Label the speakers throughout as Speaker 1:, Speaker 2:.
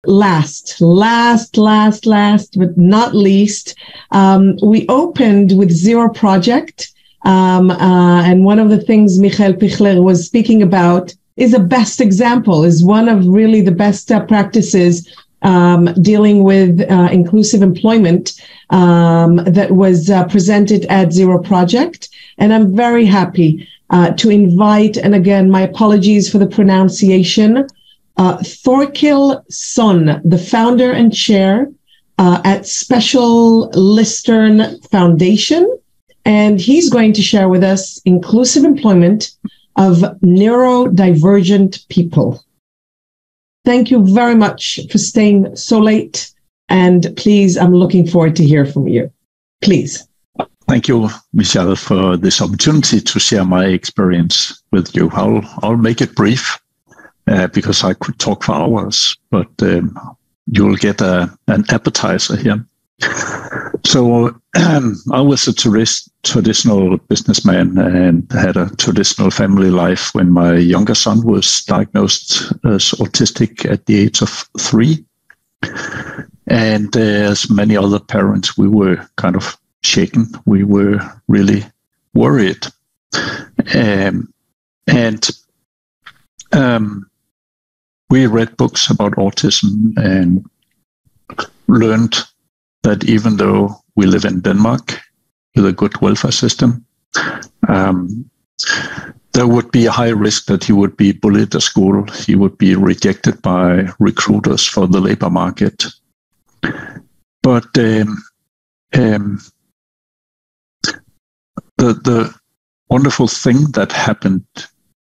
Speaker 1: Last, but not least, we opened with Zero Project. And one of the things Michael Pichler was speaking about is a best example, is one of really the best practices dealing with inclusive employment that was presented at Zero Project. And I'm very happy to invite, and again, my apologies for the pronunciation, Thorkil Sonne, the founder and chair at Specialisterne Foundation. And he's going to share with us inclusive employment of neurodivergent people. Thank you very much for staying so late. And please, I'm looking forward to hear from you. Please.
Speaker 2: Thank you, Michelle, for this opportunity to share my experience with you. I'll make it brief because I could talk for hours, but you'll get an appetizer here. So I was a traditional businessman and had a traditional family life when my younger son was diagnosed as autistic at the age of 3. And as many other parents, we were kind of shaken. We were really worried. We read books about autism and learned that even though we live in Denmark with a good welfare system, there would be a high risk that he would be bullied at school. He would be rejected by recruiters for the labor market. But the wonderful thing that happened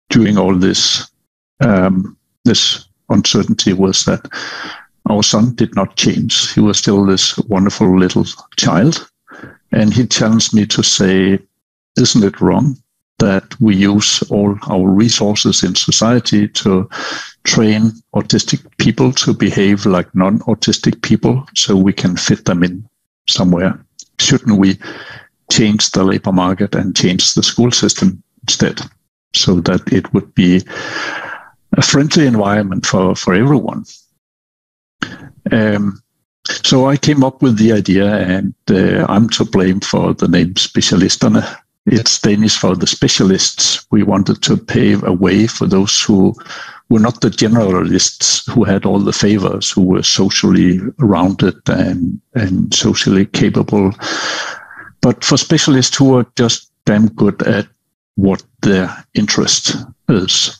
Speaker 2: during all this this uncertainty was that our son did not change. He was still this wonderful little child. And he challenged me to say, isn't it wrong that we use all our resources in society to train autistic people to behave like non-autistic people so we can fit them in somewhere? Shouldn't we change the labor market and change the school system instead so that it would be a friendly environment for everyone? So I came up with the idea, and I'm to blame for the name Specialisterne. It's Danish for the specialists. We wanted to pave a way for those who were not the generalists, who had all the favors, who were socially rounded and socially capable, but for specialists who are just damn good at what their interest is.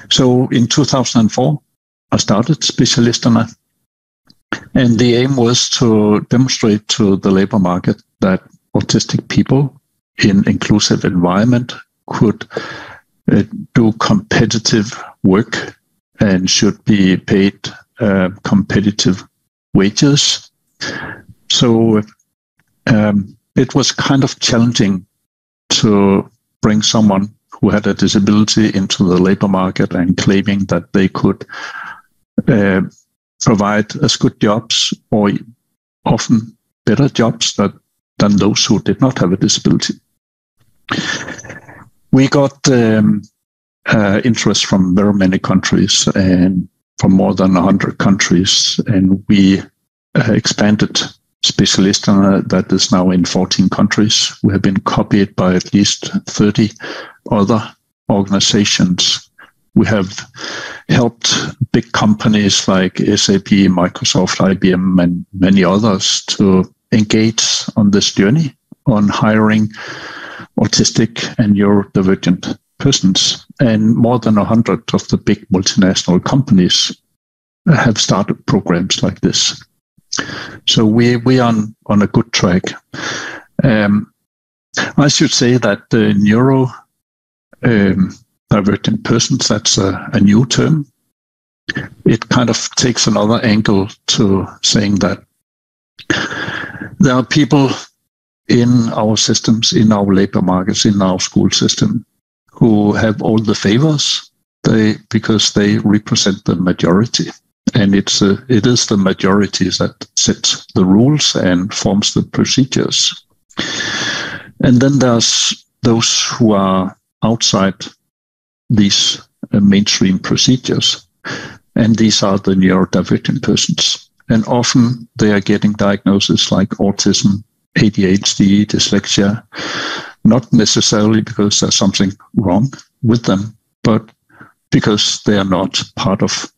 Speaker 2: So in 2004, I started Specialisterne, and the aim was to demonstrate to the labor market that autistic people in inclusive environment could do competitive work and should be paid competitive wages. So it was kind of challenging to bring someone who had a disability into the labor market and claiming that they could provide as good jobs or often better jobs than those who did not have a disability. We got interest from very many countries and from more than 100 countries, and we expanded Specialisterne that is now in 14 countries. We have been copied by at least 30 other organizations. We have helped big companies like SAP, Microsoft, IBM, and many others to engage on this journey on hiring autistic and neurodivergent persons. And more than 100 of the big multinational companies have started programs like this. So we are on a good track. I should say that the neurodivergent persons, that's a new term. It kind of takes another angle to saying that there are people in our systems, in our labor markets, in our school system, who have all the favors because they represent the majority. And it is the majority that sets the rules and forms the procedures. And then there's those who are outside these mainstream procedures. And these are the neurodivergent persons. And often they are getting diagnoses like autism, ADHD, dyslexia, not necessarily because there's something wrong with them, but because they are not part of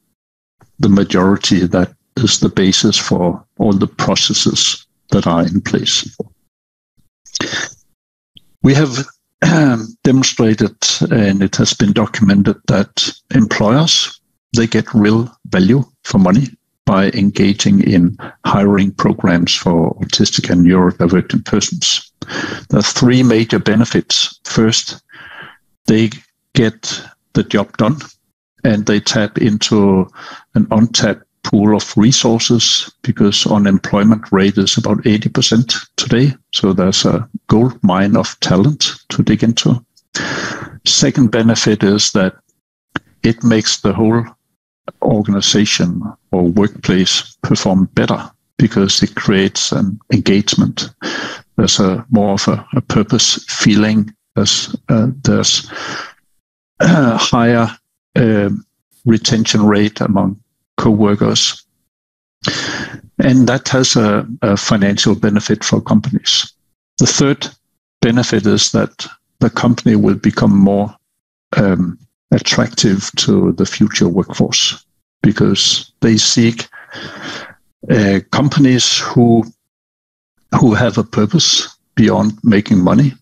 Speaker 2: the majority that is the basis for all the processes that are in place. We have demonstrated, and it has been documented, that employers, they get real value for money by engaging in hiring programs for autistic and neurodivergent persons. There are three major benefits. First, they get the job done, and they tap into an untapped pool of resources because unemployment rate is about 80% today. So there's a gold mine of talent to dig into. Second benefit is that it makes the whole organization or workplace perform better because it creates an engagement. There's a more of a purpose feeling. There's a higher retention rate among co-workers. And that has a financial benefit for companies. The third benefit is that the company will become more attractive to the future workforce because they seek companies who have a purpose beyond making money,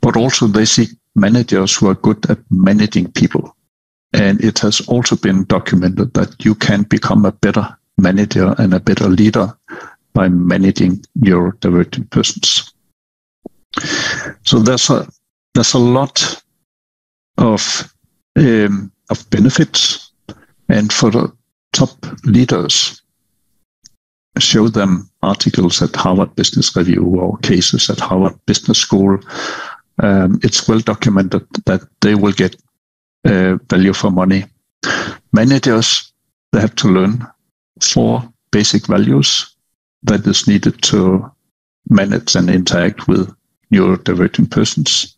Speaker 2: but also they seek managers who are good at managing people. And it has also been documented that you can become a better manager and a better leader by managing neurodivergent persons. So there's a lot of benefits, and for the top leaders, show them articles at Harvard Business Review or cases at Harvard Business School. It's well documented that they will get value for money. Managers, they have to learn 4 basic values that is needed to manage and interact with neurodivergent persons.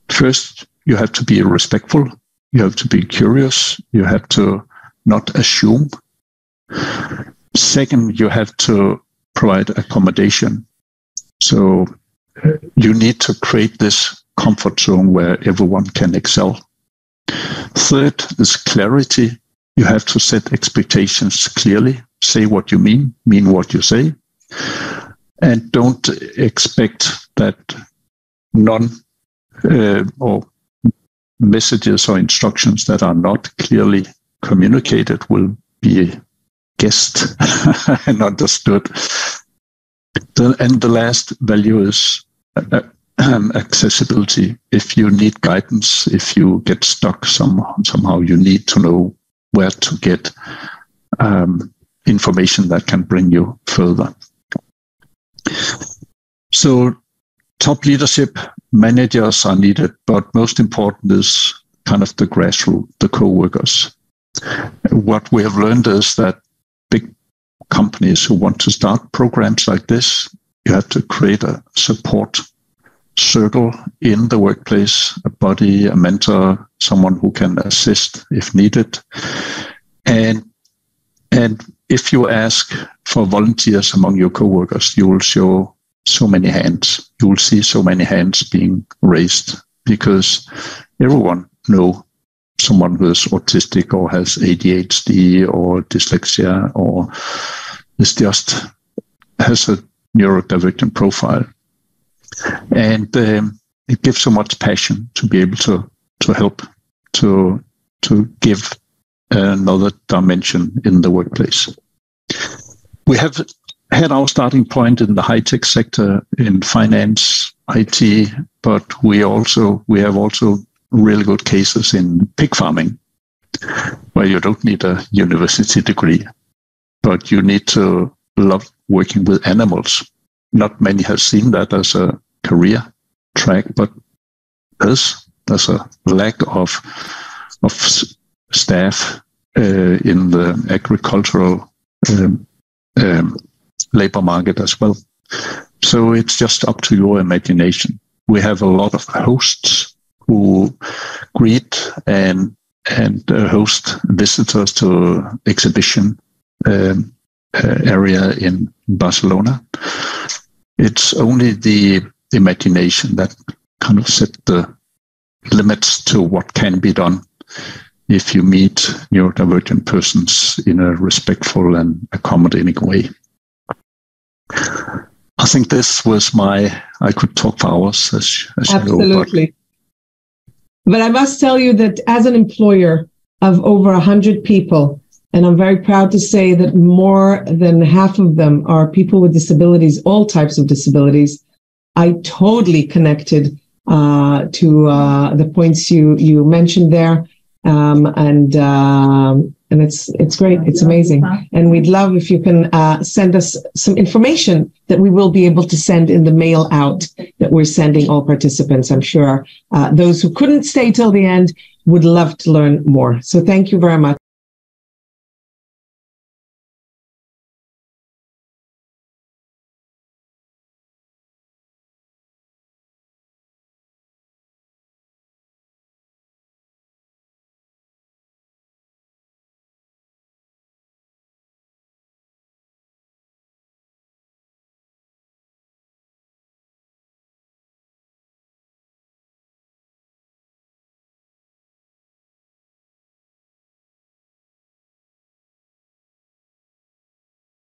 Speaker 2: First, you have to be respectful. You have to be curious. You have to not assume. Second, you have to provide accommodation. So you need to create this comfort zone where everyone can excel. Third is clarity. You have to set expectations clearly. Say what you mean what you say. And don't expect that or messages or instructions that are not clearly communicated will be guessed and understood. And the last value is accessibility. If you need guidance, if you get stuck somehow, you need to know where to get information that can bring you further. So top leadership, managers are needed, but most important is kind of the grassroots, the co-workers. What we have learned is that big companies who want to start programs like this, you have to create a support circle in the workplace, a buddy, a mentor, someone who can assist if needed. And if you ask for volunteers among your coworkers, you will show so many hands. You will see so many hands being raised because everyone knows someone who is autistic or has ADHD or dyslexia or is just has a neurodivergent profile. And it gives so much passion to be able to help, to give another dimension in the workplace. We have had our starting point in the high-tech sector, in finance, IT, but we have also really good cases in pig farming, where you don't need a university degree, but you need to love working with animals. Not many have seen that as a career track, but there's a lack of staff in the agricultural labor market as well. So it's just up to your imagination. We have a lot of hosts who greet and and host visitors to exhibition area in Barcelona. It's only the imagination that kind of set the limits to what can be done if you meet neurodivergent persons in a respectful and accommodating way. I think this was I could talk for hours, as
Speaker 1: Absolutely.
Speaker 2: you know.
Speaker 1: But I must tell you that as an employer of over 100 people, and I'm very proud to say that more than half of them are people with disabilities, all types of disabilities, I totally connected to the points you mentioned there. And it's great. It's amazing. And we'd love if you can send us some information that we will be able to send in the mail out that we're sending all participants. I'm sure those who couldn't stay till the end would love to learn more. So thank you very much.